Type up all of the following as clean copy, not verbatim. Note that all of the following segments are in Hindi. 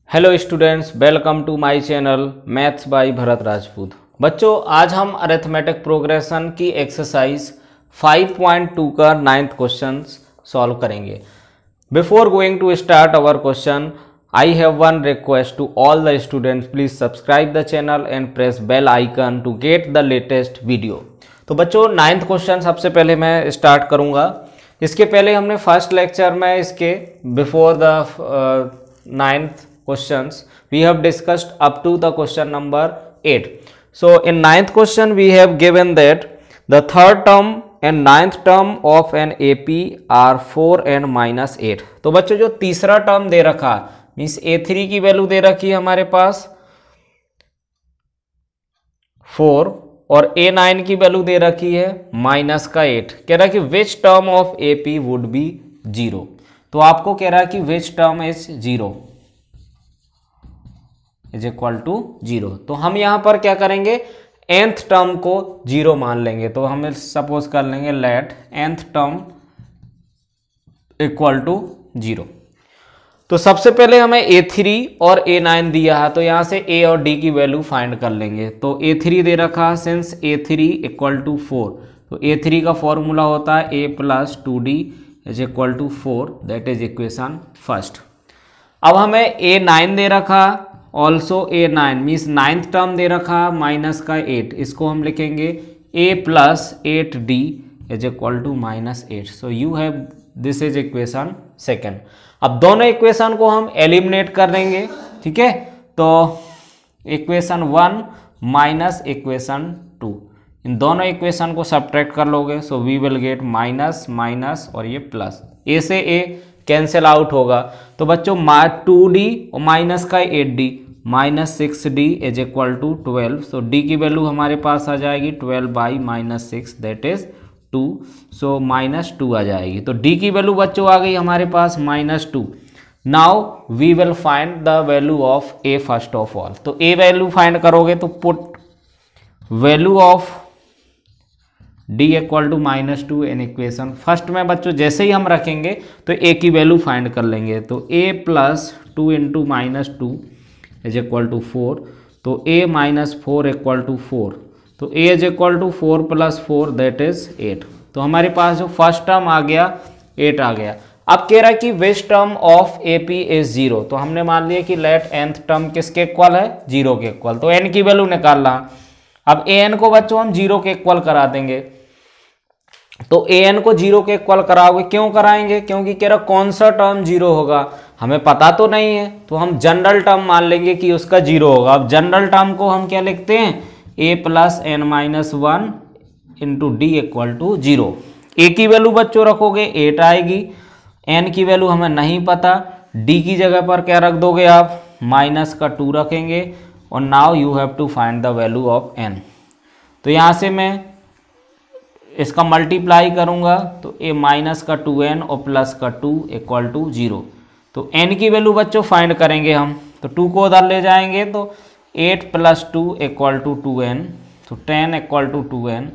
Hello students, welcome to my channel maths by Bharat Rajput. बच्चों, आज हम अरिथमेटिक प्रोग्रेशन की एक्सरसाइज 5.2 का 9th क्वेश्चन सॉल्व करेंगे। Before going to start our question, I have one request to all the students, please subscribe the channel and press bell icon to get the latest video. तो बच्चों, 9th क्वेश्चन सबसे पहले मैं स्टार्ट करूंगा। इसके पहले हमने फर्स्ट लेक्चर में इसके before the 9th questions we have discussed up to the question number 8. So in 9th question we have given that the third term and 9th term of an AP are 4 and minus 8. तो बच्चों, जो तीसरा टर्म दे रखा मीन्स A3 की वैल्यू दे रखी है हमारे पास 4 और A9 की वैल्यू दे रखी है माइनस का 8। कह रहा है कि which term of AP would be 0। तो आपको कह रहा है कि which term is 0 is equal to 0। तो हम यहां पर क्या करेंगे, nth टर्म को 0 मान लेंगे। तो हम सपोज कर लेंगे let nth term equal to 0। तो सबसे पहले हमें A3 और A9 दिया है, तो यहां से A और D की वैल्यू फाइंड कर लेंगे। तो A3 दे रखा है, सिंस A3 इक्वल टू 4, तो A3 का फॉर्मूला होता है A plus 2D is equal to 4, that is equation first. अब हमें A9 दे रखा, also A9 means 9th term दे रखा माइनस का 8, इसको हम लिखेंगे A plus 8D is equal to minus 8। So you have this is equation second. अब दोनों इक्वेशन को हम एलिमिनेट कर देंगे, ठीक है। तो इक्वेशन 1 माइनस इक्वेशन 2, इन दोनों इक्वेशन को सब्ट्रैक्ट कर लोगे, so we will get minus minus और ये प्लस, A से A कैंसिल आउट होगा। तो बच्चों 2D और माइनस का 8D minus 6D is equal to 12। So D की वैल्यू हमारे पास आ जाएगी 12 by minus 6 that is 2। So minus 2 आ जाएगी। तो D की वैल्यू बच्चों आ गई हमारे पास minus 2। Now we will find the value of A first of all. तो A वैल्यू फाइंड करोगे तो put value of D equal to minus 2 in equation first में। बच्चों जैसे ही हम रखेंगे तो A की वैल्यू फाइंड कर लेंगे। तो A plus 2 into minus 2 is equal to 4। तो A माइनस 4 इक्वल टू 4। तो A is equal to 4 plus 4 that is 8। तो हमारे पास जो फर्स्ट टर्म आ गया 8 आ गया। अब कह रहा है कि which term of AP is 0। तो हमने मान लिया कि लेट nth टर्म किसके इक्वल है, 0 के इक्वल। तो n की वैल्यू निकालना। अब an को बच्चों हम 0 के इक्वल करा देंगे। तो an को 0 के इक्वल कराओगे, क्यों कराएंगे, क्योंकि कह रहा कौन सा टर्म 0 होगा हमें पता तो नहीं है। तो हम जनरल टर्म मान लेंगे कि उसका 0 होगा। अब जनरल टर्म को हम क्या लिखते हैं, A plus n minus 1 into D equal to 0। A की वैल्यू बच्चों रखोगे 8 आएगी, n की वैल्यू हमें नहीं पता, D की जगह पर क्या रख दोगे आप, माइनस का 2 रखेंगे। और now you have to find the value of n। तो यहाँ से मैं इसका मल्टीप्लाई करूंगा तो A माइनस का 2n और प्लस का 2 इक्वल टू 0। तो n की वैल्यू बच्चों फाइंड करेंगे हम, तो 2 को उधर ले जाएंगे तो 8 प्लस 2 इक्वल टू 2n। तो 10 इक्वल टू 2n,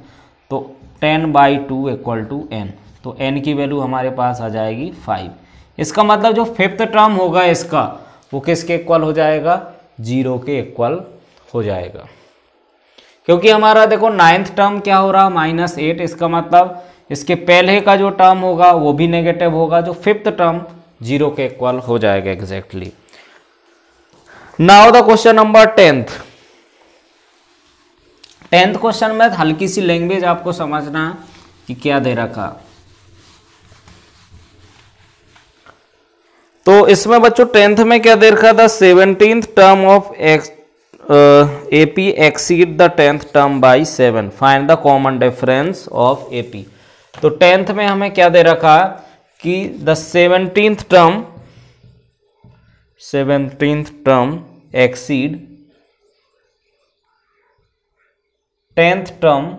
तो 10 बाई 2 इक्वल टू n। तो n की वैल्यू हमारे पास आ जाएगी 5। इसका मतलब जो फिफ्थ टर्म होगा इसका वो किसके इक्वल हो जाएगा, 0 के इक्वल हो जाएगा। क्योंकि हमारा देखो 9th टर्म क्या हो रहा माइनस 8, इसका मतलब इसके पहले का जो टर्म होगा वो भी नेगेटिव होगा, जो फिफ्थ टर्म 0 के इक्वल हो जाएगा exactly. Now the question number 10th question में हल्की सी लैंग्वेज आपको समझना है कि क्या दे रखा। तो इसमें बच्चों 10th में क्या दे रखा था, 17th term of AP exceed the 10th term by 7, find the common difference of AP। तो 10th में हमें क्या दे रखा कि the 17th term exceed 10th term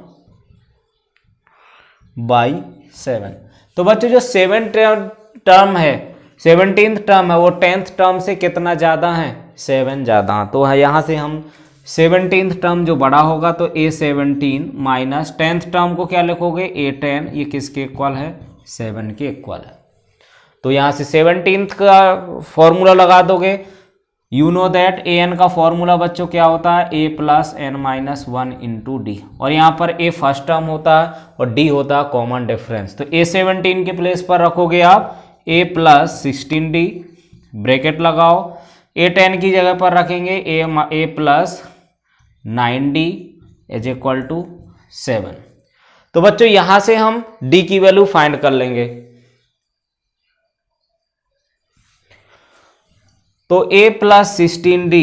by 7। तो बच्चों जो 17th टर्म है वो 10th टर्म से कितना ज्यादा है, 7 ज्यादा। तो यहां से हम 17th टर्म जो बड़ा होगा तो A17 माइनस 10th टर्म को क्या लिखोगे, A10, ये किसके इक्वल है, 7 के इक्वल है। तो यहां से 17th का फॉर्मूला लगा दोगे, you know that A N का फॉर्मूला बच्चों क्या होता है, A plus N minus one into D, और यहाँ पर ए फर्स्ट टर्म होता है और डी होता है कॉमन डिफरेंस। तो A17 के प्लेस पर रखोगे आप ए प्लस 16D, ब्रैकेट लगाओ, A10 की जगह पर रखेंगे A plus 9D is equal to 7। तो बच्चों यहां से हम D की वैल्यू फाइंड कर लेंगे। तो a plus 16D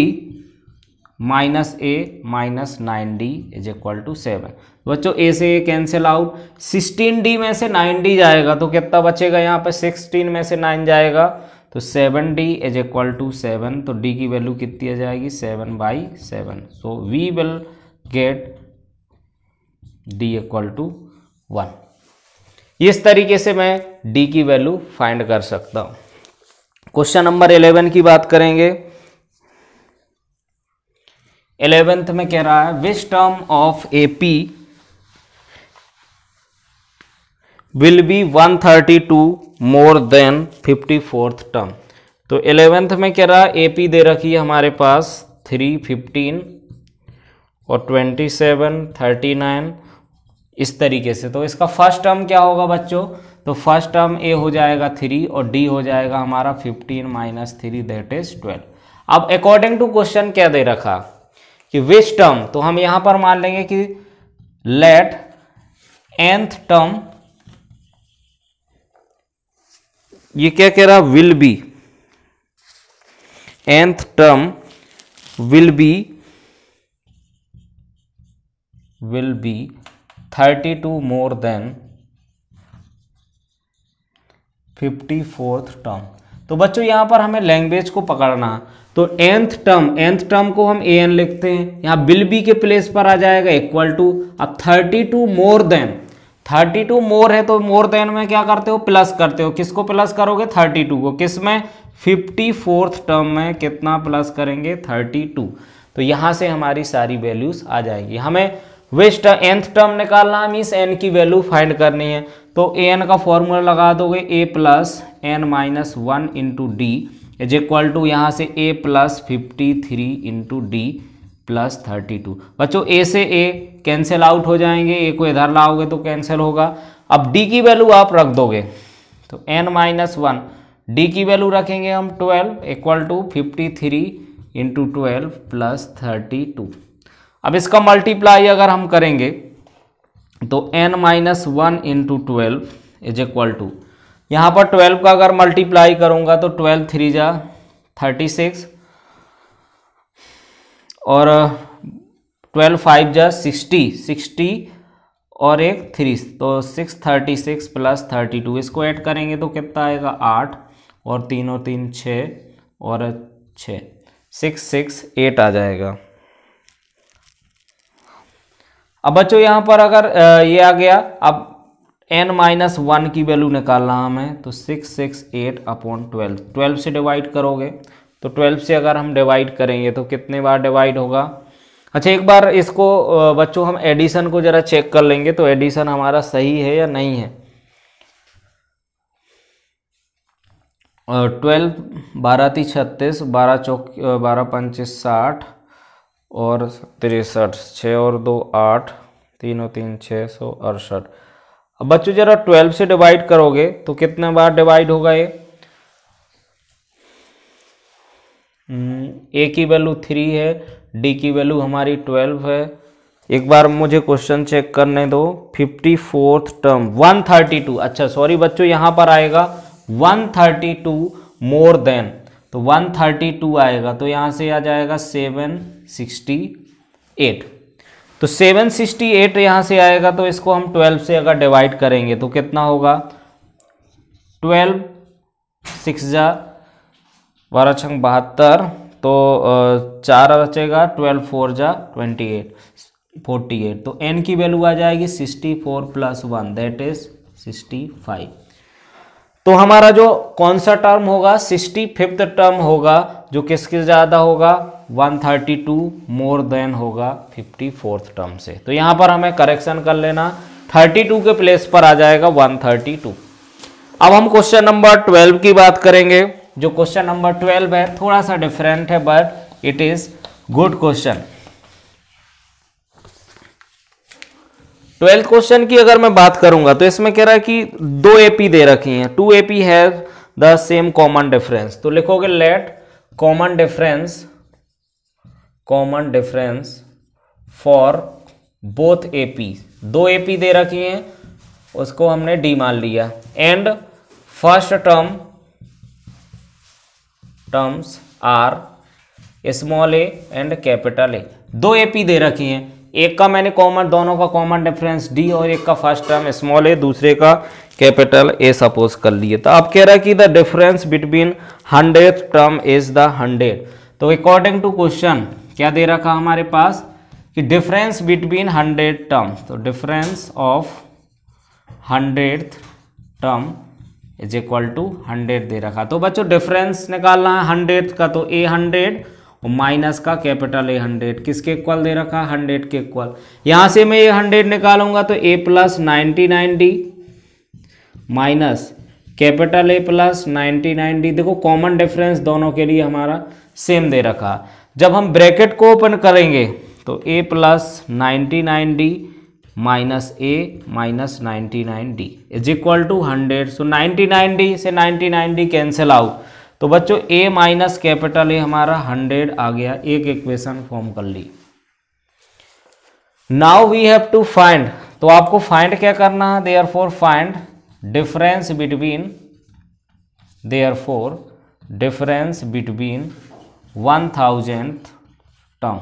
minus a minus 9D is equal to 7। बच्चों a से a कैंसिल आउट, 16D में से 9D जाएगा तो कितना बचेगा, यहाँ पे 16 में से 9 जाएगा तो 7D इज इक्वल टू 7। तो D की वैल्यू कितनी आ जाएगी, 7/7। So we will get D equal to 1। इस तरीके से मैं D की वैल्यू फाइंड कर सकता हूं। क्वेश्चन नंबर 11 की बात करेंगे। 11th में कह रहा है विच term of AP will be 132 more than 54th term. तो 11th में कह रहा है AP दे रखी है हमारे पास 3, 15 और 27, 39 इस तरीके से। तो इसका फर्स्ट टर्म क्या होगा बच्चों, तो फर्स्ट टर्म A हो जाएगा 3 और D हो जाएगा हमारा 15 माइनस 3 दैट इज 12। अब अकॉर्डिंग टू क्वेश्चन क्या दे रखा कि विच टर्म, तो हम यहां पर मान लेंगे कि लेट nth टर्म, ये क्या कह रहा, will be, nth term will be 32 more than 54th term. तो बच्चों यहां पर हमें लैंग्वेज को पकड़ना, तो nth टर्म को हम an लिखते हैं, यहां विल बी के प्लेस पर आ जाएगा इक्वल टू। अब 32 मोर देन, 32 मोर है तो मोर देन में क्या करते हो, प्लस करते हो। किसको प्लस करोगे, 32 को। किसमें, 54th टर्म में कितना प्लस करेंगे, 32। तो यहां से हमारी सारी वैल्यूज आ जाएंगी। हमें विच nth टर्म निकालना, मीन्स n की वैल्यू फाइंड करनी है। तो an का फॉर्मूला लगा दोगे a plus n minus 1 into d is equal to यहाँ से a plus 53 into d plus 32। बच्चों a से a कैंसिल आउट हो जाएंगे, a को इधर लाओगे तो कैंसिल होगा। अब d की वैल्यू आप रख दोगे, तो n माइनस 1, d की वैल्यू रखेंगे हम 12 इक्वल टू 53 इंटू 12 प्लस 32। अब इसका मल्टीप्लाई अगर हम करेंगे तो n minus 1 into 12 is equal to, यहाँ पर 12 का अगर मल्टीप्लाई करूँगा तो 12 3 जा 36 और 12 5 जा 60 और एक 3, तो 636 प्लस 32। इसको ऐड करेंगे तो कितना आएगा, 8 और 3 और 3 6 और 6, 668 आ जाएगा। अब बच्चों यहाँ पर अगर ये आ गया, अब n माइनस 1 की वैल्यू निकालना हमें, तो 668 अपॉन 12 से डिवाइड करोगे, तो 12 से अगर हम डिवाइड करेंगे तो कितने बार डिवाइड होगा। अच्छा एक बार इसको बच्चों हम एडिशन को जरा चेक कर लेंगे, तो एडिशन हमारा सही है या नहीं है। 12 12 × 36, 12 चौक 12 पंचे 60 और 63, 6 और 2 8, 3 और 3 668। अब बच्चों जरा 12 से डिवाइड करोगे तो कितने बार डिवाइड होगा ये, ए की वैल्यू 3 है, डी की वैल्यू हमारी 12 है। एक बार मुझे क्वेश्चन चेक करने दो। 54th टर्म 132, अच्छा सॉरी बच्चों यहाँ पर आएगा 132 मोर देन, तो 132 आएगा, तो यहाँ से आ जाएगा 768। तो 768 यहाँ से आएगा, तो इसको हम 12 से अगर डिवाइड करेंगे तो कितना होगा, 12 6 जा 12 छंग 72, तो 4 बचेगा, 12 4 जा 48। तो n की वैल्यू आ जाएगी 64 प्लस 1 दैट इज 65। तो हमारा जो कौन सा टर्म होगा, 65th टर्म होगा, जो किसके ज़्यादा होगा, 132 मोर देन होगा 54th टर्म से। तो यहाँ पर हमें करेक्शन कर लेना, 32 के प्लेस पर आ जाएगा 132। अब हम क्वेश्चन नंबर 12 की बात करेंगे। जो क्वेश्चन नंबर 12 है थोड़ा सा डिफरेंट है, but it is good question. 12th question की अगर मैं बात करूंगा तो इसमें कह रहा है कि 2 AP दे रखी हैं, 2 AP have the same common difference. तो लिखोगे let common difference for both AP। 2 AP दे रखी हैं, उसको हमने डी मान लिया। And first terms are small a and capital a. 2 AP दे रखी हैं, एक का मैंने कॉमन, दोनों का कॉमन डिफरेंस डी और एक का फर्स्ट टर्म स्मॉल ए, दूसरे का कैपिटल ए सपोज कर लिए। तो अब कह रहा है कि the difference between 100th term is the 100। तो अकॉर्डिंग टू क्वेश्चन क्या दे रखा हमारे पास कि डिफरेंस बिटवीन 100 टर्म, तो difference of 100th term is equal to 100 दे रखा। तो बच्चों डिफरेंस निकालना है 100th का, तो ए 100 और माइनस का कैपिटल ए 100 किसके इक्वल दे रखा, 100 के इक्वल। यहां से मैं ये 100 निकालूंगा तो A plus 99D minus capital A plus 99D। देखो कॉमन डिफरेंस दोनों के लिए हमारा सेम दे रखा। जब हम ब्रैकेट को ओपन करेंगे तो A plus 99D minus A minus 99D is equal to 100। So 99D से 99D कैंसिल आउट, तो बच्चों a माइनस कैपिटल ए हमारा 100 आ गया, एक इक्वेशन फॉर्म कर ली। Now we have to find, तो आपको फाइंड क्या करना है, therefore find difference between 1000th term.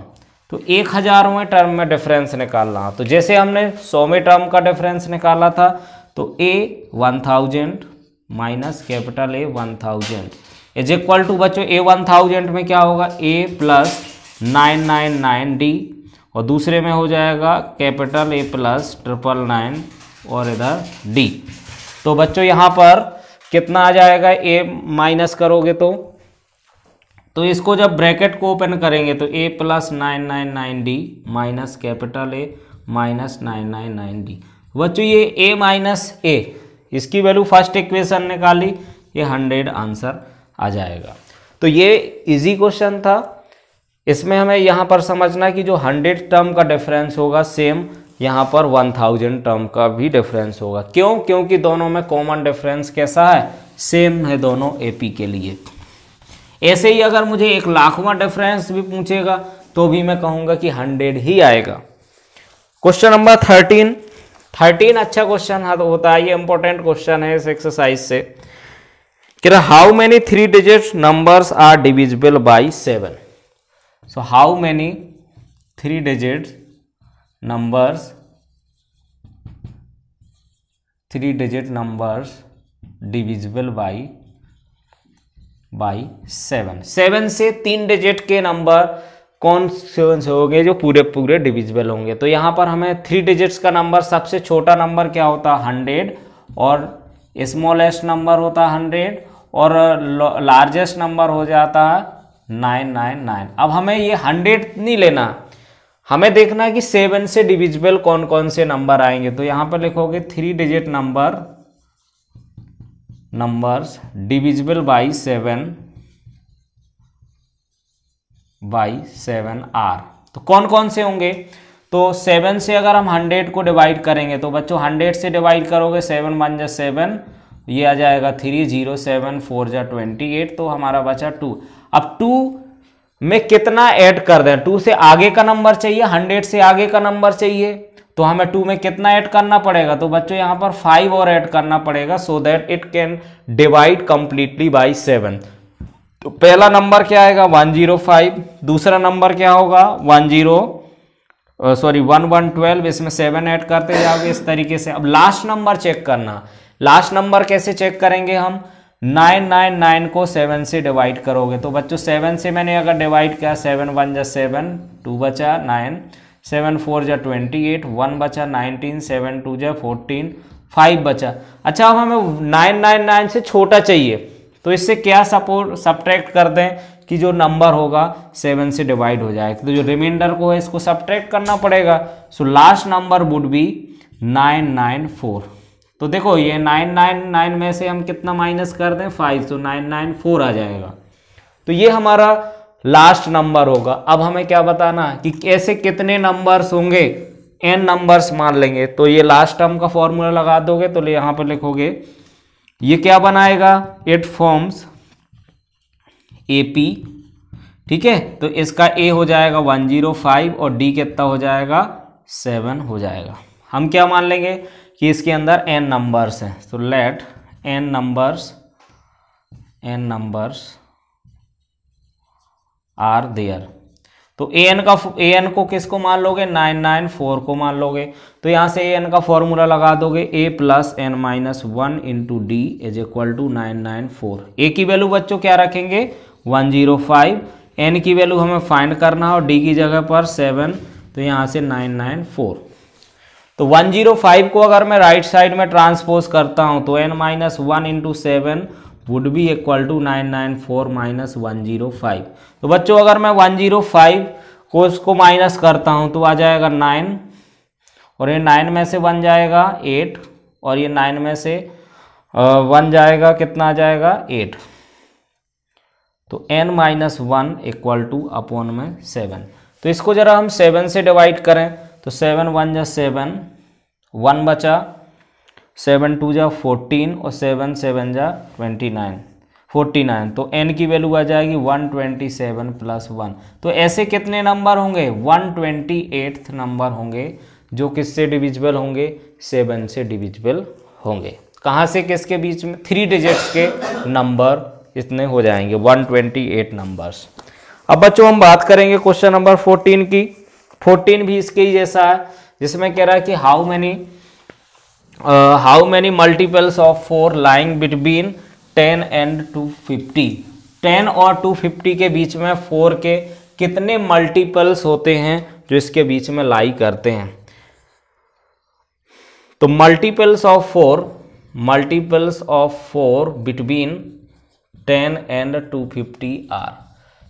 तो 1000वें टर्म में डिफरेंस निकालना। तो जैसे हमने 100वें टर्म का डिफरेंस निकाला था, तो a 1000 minus capital a 1000 is equal to बच्चों ए 1000 में क्या होगा, a प्लस 999D और दूसरे में हो जाएगा कैपिटल ए प्लस 999 और इधर d। तो बच्चों यहाँ पर कितना आ जाएगा, a माइनस करोगे तो इसको जब ब्रैकेट को ओपन करेंगे तो a plus 999D minus capital A minus 999D। बच्चों ये a माइनस a, इसकी वैल्यू फर्स्ट इक्वेशन निकाली, ये 100 आंसर आ जाएगा। तो ये इजी क्वेश्चन था। इसमें हमें यहाँ पर समझना कि जो 100 टर्म का डिफरेंस होगा सेम यहाँ पर 1000 टर्म का भी डिफरेंस होगा। क्यों? क्योंकि दोनों में कॉमन डिफरेंस कैसा है, सेम है दोनों AP के लिए। ऐसे ही अगर मुझे 1,00,000वां डिफरेंस भी पूछेगा तो भी मैं कहूँगा कि 100 ही आएगा। क्वेश्चन नंबर 13 अच्छा क्वेश्चन होता है, ये इंपॉर्टेंट क्वेश्चन है इस एक्सरसाइज से। कि how many 3 digit numbers are divisible by 7। So how many 3 digit numbers divisible by 7। 7 से 3 डिजिट के नंबर कौन से होंगे जो पूरे डिविजिबल होंगे। तो यहाँ पर हमें 3 डिजिट्स का नंबर, सबसे छोटा नंबर क्या होता है 100 और स्मॉलेस्ट नंबर होता है 100 और लार्जेस्ट नंबर हो जाता है 999। अब हमें ये 100 नहीं लेना, हमें देखना है कि 7 से डिविजिबल कौन कौन से नंबर आएंगे। तो यहाँ पर लिखोगे 3 digit numbers divisible by 7 are. तो कौन कौन से होंगे, तो 7 से अगर हम 100 को डिवाइड करेंगे तो बच्चों 100 से डिवाइड करोगे 7 1 जा 7, ये आ जाएगा 3 0 7 4 जा 28, तो हमारा बचा 2। अब 2 में कितना ऐड कर दें, 2 से आगे का नंबर चाहिए, 100 से आगे का नंबर चाहिए, तो हमें 2 में कितना ऐड करना पड़ेगा, तो बच्चों यहाँ पर 5 और ऐड करना पड़ेगा so that it can divide completely by 7। तो पहला नंबर क्या आएगा 105, दूसरा नंबर क्या होगा 112, इसमें 7 ऐड करते जाओगे इस तरीके से। अब लास्ट नंबर चेक करना, लास्ट नंबर कैसे चेक करेंगे हम, 999 को 7 से डिवाइड करोगे। तो बच्चों 7 से मैंने अगर डिवाइड किया 7 1 जा 7, 2 बचा 9, 7 4 जा 28, 1 बचा 19, 7 2 जा 14, 5 बचा। अच्छा अब हमें 999 से छोटा चाहिए, तो इससे क्या सब्ट्रैक्ट कर दें कि जो नंबर होगा 7 से डिवाइड हो जाएगा, तो जो रिमाइंडर को है इसको सब्ट्रैक्ट करना पड़ेगा। So last number would be 994। तो देखो ये 999 में से हम कितना माइनस कर दें 5, तो 994 आ जाएगा। तो ये हमारा लास्ट नंबर होगा। अब हमें क्या बताना कि ऐसे कितने नंबर्स होंगे, n नंबर्स मान लेंगे। तो ये लास्ट टर्म का फॉर्मूला लगा दोगे तो यहां पर लिखोगे, ये क्या बनाएगा, इट फॉर्म्स AP, ठीक है। तो इसका A हो जाएगा 105 और D कितना हो जाएगा 7 हो जाएगा। हम क्या मान लेंगे कि इसके अंदर n नंबर्स हैं। तो let n numbers are there. तो an को किसको मान लोगे, 994 को मान लोगे। तो यहां से an का फॉर्मूला लगा दोगे, a plus n minus 1 into d is equal to 994। a की वैल्यू बच्चों क्या रखेंगे 105, n की वैल्यू हमें फाइंड करना है और d की जगह पर 7, तो यहां से 994। तो 105 को अगर मैं राइट साइड में ट्रांसपोज करता हूं तो n minus 1 into 7 would be equal to 994 minus 105। तो बच्चों अगर मैं 105 को इसको माइनस करता हूं तो आ जाएगा 9, और ये 9 में से 1 जाएगा 8, और ये 9 में से 1 जाएगा, कितना आ जाएगा 8। तो n minus 1 equal two upon में 7। तो इसको जरा हम 7 से डिवाइड करें तो 7 1 जा 7, 1 बचा, 7 2 जा 14 और 7 7 जा 49। तो n की वैल्यू आ जाएगी 127 प्लस 1। तो ऐसे कितने नंबर होंगे 128 नंबर होंगे जो किससे डिविजिबल होंगे 7 से डिविजिबल होंगे। कहाँ से किसके बीच में 3 डिजिट्स के नंबर इतने हो जाएंगे 128 नंबर्स। अब बच्चों हम बात करेंगे क्वेश्चन नंबर 14 की। 14 भी इसके ही जैसा है, जिसमें कह रहा है कि how many multiples of 4 lying between 10 and 250। 10 और 250 के बीच में 4 के कितने मल्टीपल्स होते हैं जो इसके बीच में लाई करते हैं। तो multiples of 4 between 10 and 250 are.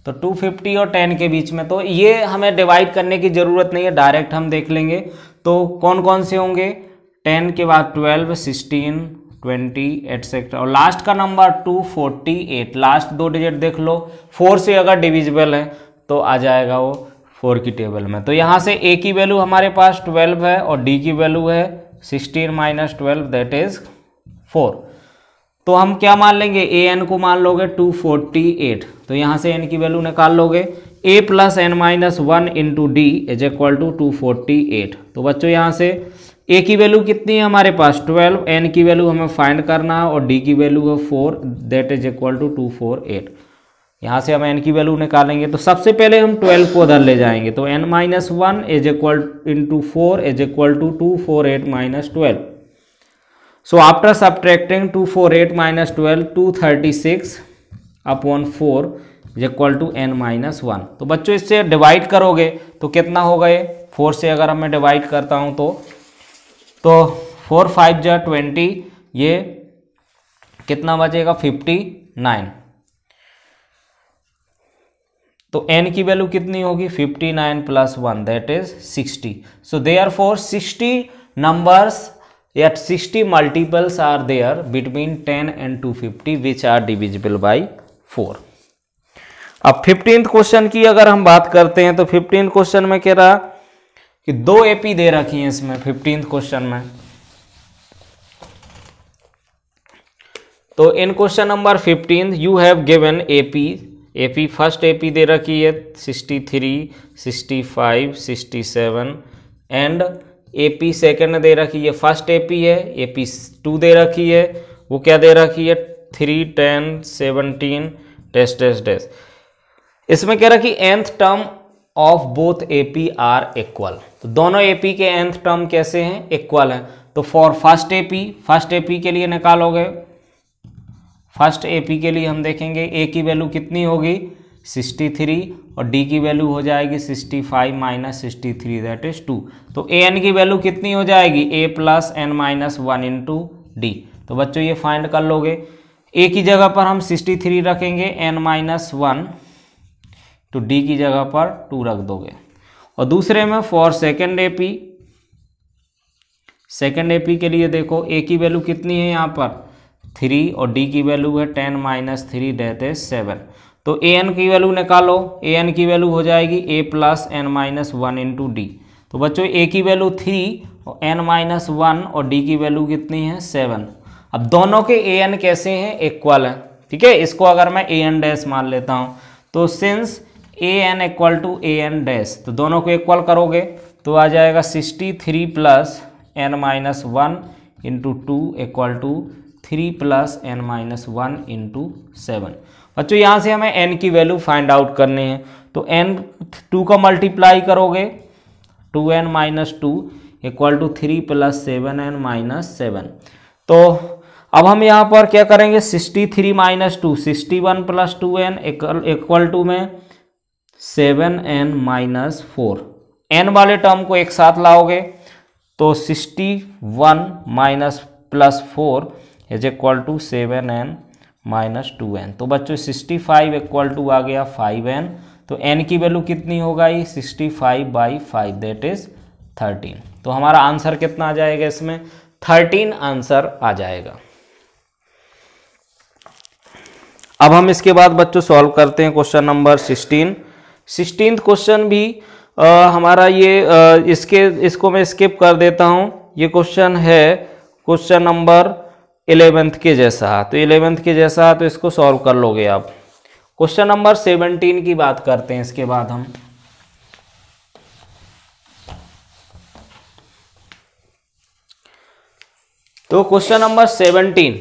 तो 250 और 10 के बीच में, तो ये हमें डिवाइड करने की जरूरत नहीं है, डायरेक्ट हम देख लेंगे। तो कौन कौन से होंगे 10 के बाद 12, 16, 20 एटसेट्रा, और लास्ट का नंबर 248। लास्ट 2 डिजिट देख लो, 4 से अगर डिविजिबल है तो आ जाएगा वो 4 की टेबल में। तो यहाँ से a की वैल्यू हमारे पास 12 है और d की वैल्यू है 16 माइनस 12 दैट इज 4। तो हम क्या मान लेंगे an को मान लोगे 248। तो यहाँ से n की वैल्यू निकाल लोगे, a plus n minus 1 into d is equal to 248। तो बच्चों यहाँ से a की वैल्यू कितनी है हमारे पास 12, n की वैल्यू हमें फाइंड करना है और d की वैल्यू है 4 दैट इज इक्वल टू 248। यहाँ से हम n की वैल्यू निकालेंगे। तो सबसे पहले हम 12 को उधर ले जाएंगे, तो n minus 1 is equal into 4 is equal to 248 minus 12। So after subtracting 248 minus 12, 236 upon 4 is equal to n minus 1। तो बच्चों इससे डिवाइड करोगे तो कितना होगा ये 4 से अगर मैं डिवाइड करता हूं तो 4 5 जा 20, ये कितना बचेगा 59। तो n की वैल्यू कितनी होगी 59 plus 1 that is 60। So therefore 60 numbers yet 60 multiples are there between 10 and 250 which are divisible by 4। अब 15th क्वेश्चन की अगर हम बात करते हैं तो 15th क्वेश्चन में कह रहा कि 2 AP दे रखी हैं इसमें 15th क्वेश्चन में। तो in question number 15 you have given AP first AP दे रखी है 63, 65, 67 एंड AP सेकंड दे रखी है, फर्स्ट AP है, AP 2 दे रखी है, वो क्या दे रखी है 3, 10, 17 डैश। इसमें कह रहा कि nth term of both AP are equal. तो दोनों AP के nth टर्म कैसे हैं इक्वल हैं। तो फॉर फर्स्ट AP के लिए निकालोगे, फर्स्ट AP के लिए हम देखेंगे A की वैल्यू कितनी होगी 63 और D की वैल्यू हो जाएगी 65 माइनस 63 दैट इज 2। तो an की वैल्यू कितनी हो जाएगी a plus n minus 1 into D. तो बच्चों ये फाइंड कर लोगे, a की जगह पर हम 63 रखेंगे, n माइनस 1 तो d की जगह पर 2 रख दोगे। और दूसरे में for second AP second AP के लिए देखो ए की वैल्यू कितनी है यहाँ पर 3 और डी की वैल्यू है 10 माइनस 3 दैट इज 7। तो ए एन की वैल्यू निकालो, ए एन की वैल्यू हो जाएगी A plus N minus 1 into D. तो बच्चों ए की वैल्यू 3 और एन माइनस 1 और डी की वैल्यू कितनी है 7। अब दोनों के ए एन कैसे हैं, इक्वल है, ठीक है। इसको अगर मैं ए एन डैश मान लेता हूँ तो since a n equal to a n dash, तो दोनों को इक्वल करोगे तो आ जाएगा 63 plus N minus 1 into 2 equal to 3 plus N minus 1 into 7। बच्चों यहाँ से हमें n की वैल्यू फाइंड आउट करनी है, तो n 2 का मल्टीप्लाई करोगे 2n minus 2 equal to 3 plus 7n minus 7। तो अब हम यहाँ पर क्या करेंगे, 63 minus 2 61 plus 2n equal to में 7n माइनस 4। n वाले टर्म को एक साथ लाओगे तो 61 minus plus 4 is equal to 7n minus 2n। तो बच्चों 65 इक्वल टू आ गया 5n। तो n की वैल्यू कितनी होगा, ये 65 बाई 5 दैट इज 13। तो हमारा आंसर कितना आ जाएगा, इसमें 13 आंसर आ जाएगा। अब हम इसके बाद बच्चों सॉल्व करते हैं क्वेश्चन नंबर 16 क्वेश्चन भी हमारा ये इसको मैं स्किप कर देता हूं। ये क्वेश्चन है क्वेश्चन नंबर 11th के जैसा, तो 11th के जैसा, तो इसको सॉल्व कर लोगे आप। क्वेश्चन नंबर 17 की बात करते हैं इसके बाद हम। तो क्वेश्चन नंबर 17,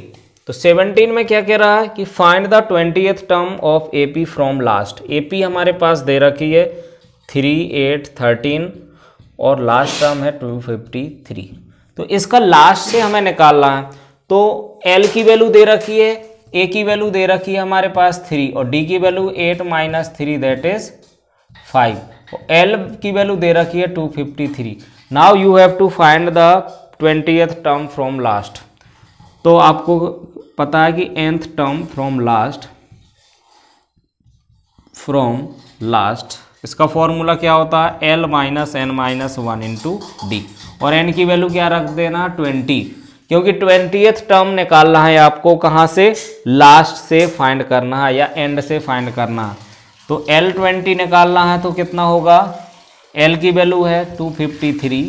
तो 17 में क्या कह रहा है कि find the 20th term of AP from last. AP हमारे पास दे रखी है 3, 8, 13 और लास्ट टर्म है 253। तो इसका लास्ट से हमें निकालना है। तो L की वैल्यू दे रखी है, A की वैल्यू दे रखी है हमारे पास 3 और D की वैल्यू 8 माइनस 3 दैट इज 5। और L की वैल्यू दे रखी है 253। Now you have to find the 20th term from last. तो आपको पता है कि nth टर्म फ्रॉम लास्ट इसका फॉर्मूला क्या होता है, L minus n minus 1 into D. और n की वैल्यू क्या रख देना 20, क्योंकि 20th टर्म निकालना है आपको कहाँ से, लास्ट से फाइंड करना है या एंड से फाइंड करना है। तो L 20 निकालना है तो कितना होगा, L की वैल्यू है 253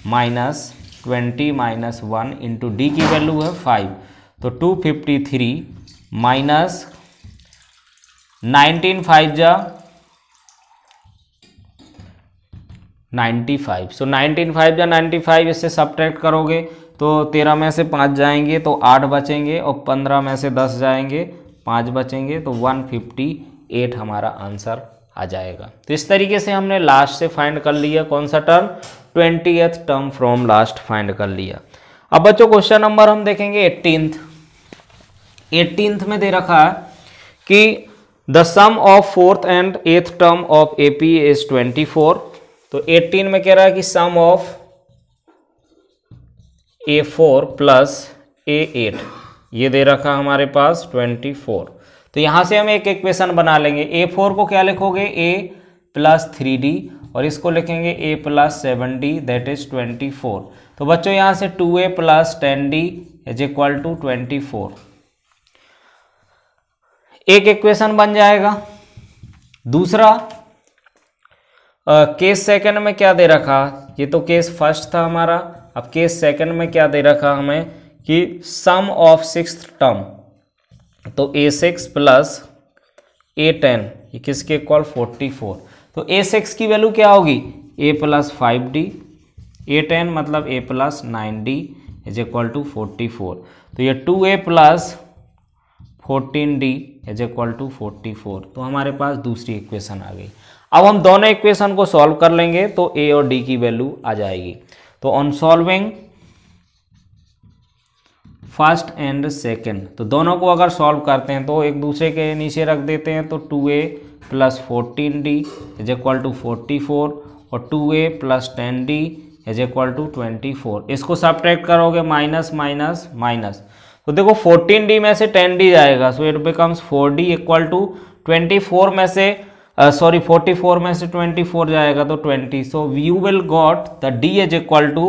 माइनस 20 माइनस 1 इंटू डी की वैल्यू है 5। तो 253 माइनस 19 5 जा 95। सो 19 5 जा 95, इससे सब्ट्रैक्ट करोगे तो 13 में से 5 जाएंगे तो 8 बचेंगे और 15 में से 10 जाएंगे 5 बचेंगे, तो 158 हमारा आंसर आ जाएगा। तो इस तरीके से हमने लास्ट से फाइंड कर लिया कौन सा term, 20th term from last find कर लिया। अब बच्चों क्वेश्चन नंबर हम देखेंगे 18th में दे रखा है कि the sum of 4th and 8th term of AP is 24। तो 18 में कह रहा है कि सम ऑफ A4 प्लस A8 ये दे रखा हमारे पास 24। तो यहां से हम एक इक्वेशन बना लेंगे। A4 को क्या लिखोगे, A प्लस 3D और इसको लिखेंगे A plus 7D that is 24। तो बच्चों यहां से 2A plus 10D is equal to 24, एक इक्वेशन बन जाएगा। दूसरा केस सेकंड में क्या दे रखा, ये तो केस फर्स्ट था हमारा। अब केस सेकंड में क्या दे रखा हमें कि सम ऑफ 6th टर्म, तो A6 प्लस A10 ये किसके इक्वल 44। तो A6 की वैल्यू क्या होगी, A प्लस 5D, A10 मतलब A plus 9D is equal to 44। तो ये 2A plus 14D is equal to 44। तो हमारे पास दूसरी इक्वेशन आ गई। अब हम दोनों इक्वेशन को सॉल्व कर लेंगे तो A और D की वैल्यू आ जाएगी। तो on solving first and second, तो दोनों को अगर सॉल्व करते हैं तो एक दूसरे के नीचे रख देते हैं। तो 2A plus 14D is equal to 44 और 2A plus 10D is equal to 24। इसको सब्ट्रैक्ट करोगे माइनस माइनस माइनस, तो देखो 14D में से 10D जाएगा, so it becomes 4D equal to 24 में से 44 में से 24 जाएगा तो 20। So you will got the D is equal to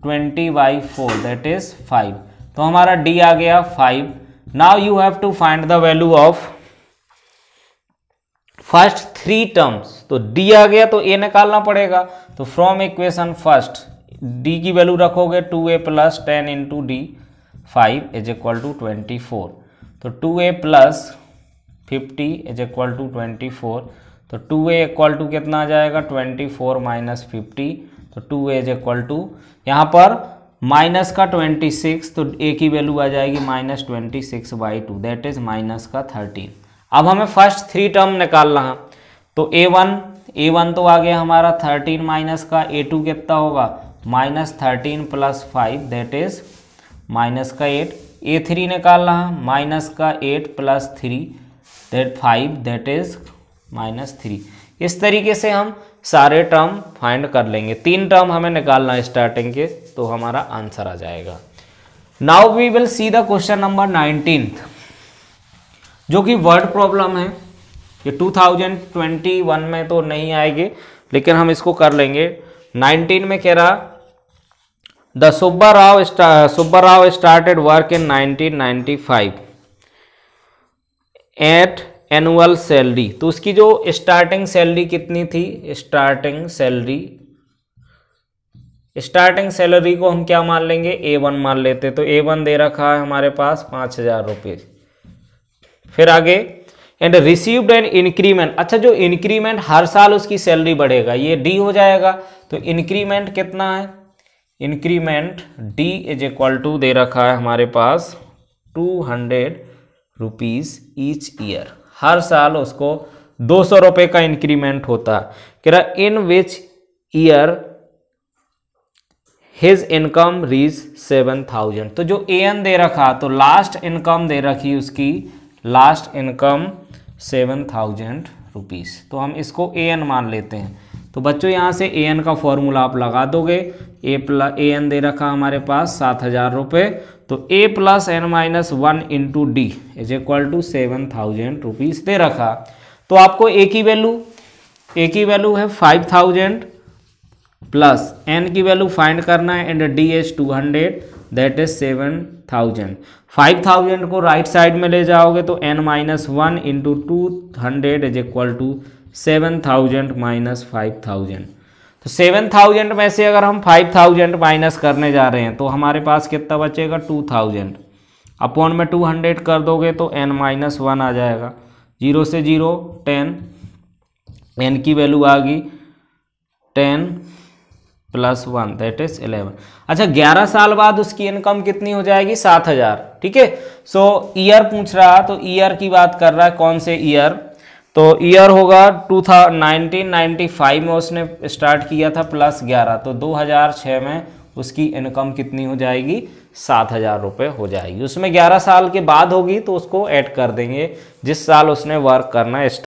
20/4 that is 5। तो हमारा डी आ गया 5। Now you have to find the value of first 3 terms. तो डी आ गया तो ए निकालना पड़ेगा। तो फ्रॉम इक्वेशन फर्स्ट डी की वैल्यू रखोगे 2a + 10 × d 5 = 24। तो 2a + 50 = 24। तो 2a = कितना आ जाएगा 24 - 50। तो 2a = यहाँ पर माइनस का 26, तो a की वैल्यू आ जाएगी -26/2 दैट इज -13। अब हमें फर्स्ट 3 टर्म निकालना है। तो a1 तो आ गया हमारा 13 माइनस का, a2 कितना होगा -13 + 5 दैट इज -8। a3 निकालना है -8 + 3 दैट 5 दैट इज -3। इस तरीके से हम सारे टर्म फाइंड कर लेंगे। 3 टर्म हमें निकालना है स्टार्टिंग के, तो हमारा आंसर आ जाएगा। Now we will see the question number 19 जो कि वर्ड प्रॉब्लम है। ये 2021 में तो नहीं आएंगे, लेकिन हम इसको कर लेंगे। 19 में कह रहा the Subbarao started work in 1995 at annual salary. तो उसकी जो स्टार्टिंग सैलरी कितनी थी, स्टार्टिंग सैलरी को हम क्या मान लेंगे A1 मान लेते। तो A1 दे रखा है हमारे पास 5000 रुपये। फिर आगे एंड रिसीव्ड एन इंक्रीमेंट। अच्छा, जो इंक्रीमेंट हर साल उसकी सैलरी बढ़ेगा ये डी हो जाएगा। तो इंक्रीमेंट कितना है, इंक्रीमेंट डी = दे रखा है हमारे पास 200 रुपीज ईच ईयर। हर साल उसको 200 रुपये का इंक्रीमेंट होता है। कह रहा in which year his income reach 7000। तो जो एन दे रखा, तो लास्ट इनकम दे रखी उसकी, लास्ट इनकम 7000 रुपीज़। तो हम इसको एन मान लेते हैं। तो बच्चों यहाँ से एन का फॉर्मूला आप लगा दोगे। एन दे रखा हमारे पास 7000 रुपये। तो a + n - 1 × d = 7000 रुपीज़ दे रखा। तो आपको a की वैल्यू है 5000 प्लस n की वैल्यू फाइंड करना है and d is 200 that is 7000। 5000 को राइट साइड में ले जाओगे तो n - 1 × 200 = 7000 - 5000। तो 7000 में से अगर हम 5000 माइनस करने जा रहे हैं तो हमारे पास कितना बचेगा 2000। अपॉन में 200 कर दोगे तो n - 1 आ जाएगा। 0 से 0 10, n की वैल्यू आ गई 10 + 1 दैट इज 11। अच्छा, 11 साल बाद उसकी इनकम कितनी हो जाएगी 7000। ठीक है। सो ईयर पूछ रहा, तो ईयर की बात कर रहा है, कौन से ईयर। तो ईयर होगा 1995 में उसने स्टार्ट किया था प्लस 11। तो 2006 में उसकी इनकम कितनी हो जाएगी 7000 रुपये हो जाएगी। उसमें 11 साल के बाद होगी तो उसको ऐड कर देंगे जिस साल उसने वर्क करना स्टार्ट।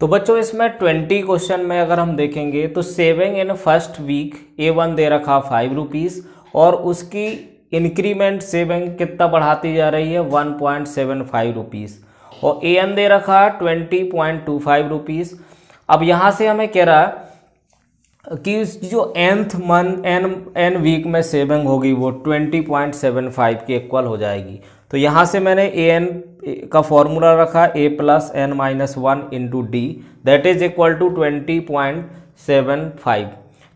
तो बच्चों इसमें 20 क्वेश्चन में अगर हम देखेंगे तो saving in first week A1 दे रखा 5 रुपीज़ और उसकी इंक्रीमेंट सेविंग कितना बढ़ाती जा रही है 1.75 रुपीज़ और AN दे रखा 20.25 रुपीज़। अब यहाँ से हमें कह रहा है कि जो nth मंथ n वीक में सेविंग होगी वो 20.75 के इक्वल हो जाएगी। तो यहाँ से मैंने AN का फॉर्मूला रखा a + n - 1 × d that is equal to 20.75।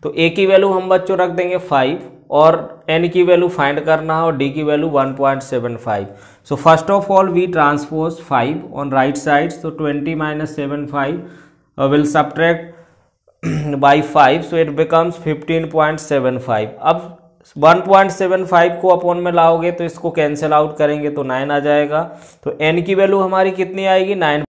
तो a की वैल्यू हम बच्चों रख देंगे 5 और n की वैल्यू फाइंड करना है और d की value 1.75। So first of all we transpose 5 on right side. So 20 - 75 will subtract by 5 so it becomes 15.75। अब 1.75 को अपॉन में लाओगे तो इसको कैंसिल आउट करेंगे तो 9 आ जाएगा। तो n की वैल्यू हमारी कितनी आएगी 9।